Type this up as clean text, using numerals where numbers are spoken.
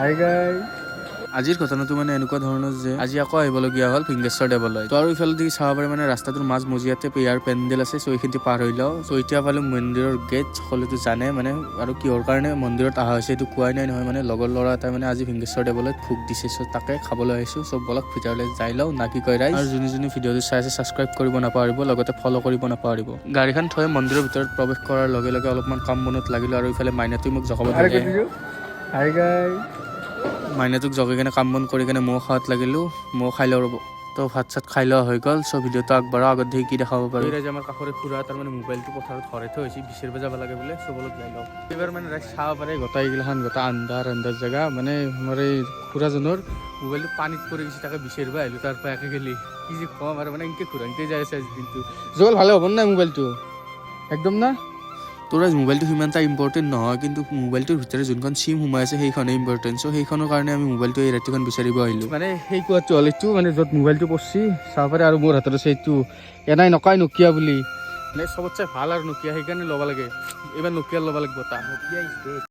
হাই গাই আজিৰ ঘটনাটো মানে এনেকুৱা ধৰণৰ যে আজি আকৌ আহিবলগীয়া হ'ল ফিংগেশ্বৰ দেৱালয়। তো আৰু ইফালে দেখি চাব পাৰে মানে ৰাস্তাটোৰ মাজ মজিয়াতে ইয়াৰ পেণ্ডেল আছে। চ' এইখিনি পাৰ হৈ লওঁ। চ' এতিয়া পালো মন্দিৰৰ গেট। সকলোতো জানে মানে আৰু কিহৰ কাৰণে মন্দিৰত অহা হৈছে এইটো কোৱাই নাই নহয়। মানে লগৰ ল'ৰা এটাই মানে আজি ফিংগেশ্বৰ দেৱালয়ত ভোগ দিছে। চ' তাকে খাবলৈ আহিছোঁ। চব বলক ভিতৰলৈ যাই লওঁ না কি কয় ৰাইজ। আৰু যোনে ভিডিঅ'টো চাই আছে ছাবস্ক্ৰাইব কৰিব নাপাহৰিব, লগতে ফ'ল' কৰিব নাপাহৰিব। গাড়ীখন থৈ মন্দিৰৰ ভিতৰত প্ৰৱেশ কৰাৰ লগে লগে অলপমান কাম বনত লাগিলো আৰু ইফালে মাইনাটোৱে মোক জগাব আৰে ধৰে। কত হাই গাই মাইনাটোক জগাই কিনে কাম বন কৰি কিনে মৌ খাৱাত লাগিলোঁ। মৌ খাই লওঁ ৰ'ব। তো ভাত চাত খাই লোৱা হৈ গ'ল। চ' ভিডিঅ'টো আগবঢ়া আগত দেখি কি দেখাব পাৰোঁ। ৰাইজ আমাৰ কাষৰে খুৰা তাৰ মানে মোবাইলটো পথাৰত ঘৰে থৈ হৈছে, বিচাৰিব যাব লাগে বোলে। চবলত যাই লওঁ। এইবাৰ মানে ৰাইজ চাব পাৰে গোটেইগিলাখান গোটেই আন্ধাৰ জেগা। মানে আমাৰ এই খুৰাজনৰ মোবাইলটো পানীত পৰি গৈছে, তাকে বিচাৰিব আহিলোঁ। তাৰ পৰা একে গেলি কি যে কম আৰু মানে এনেকৈ ঘূৰা এনেকৈ যাই আছে আজি দিনটো। জল ভালে হ'ব নাই মোবাইলটো একদম না। তোৰ মোবাইলটো সিমান এটা ইম্পৰ্টেণ্ট নহয়, কিন্তু মোবাইলটোৰ ভিতৰত যোনখন চিম সোমাই আছে সেইখনেই ইম্পৰ্টেণ্ট। চ' সেইখনৰ কাৰণে আমি মোবাইলটো এই ৰাতিখন বিচাৰিব আহিলোঁ। মানে সেই কোৱাটো হ'ল এইটো মানে য'ত মোবাইলটো পৰছি চাব পাৰে। আৰু মোৰ হাতত আছে এইটো এনাই নকয় নকিয়া বুলি। মানে চবতছে ভাল আৰু নকিয়া, সেইকাৰণে ল'ব লাগে। এইবাৰ নকিয়াৰ ল'ব লাগিব। নকিয়া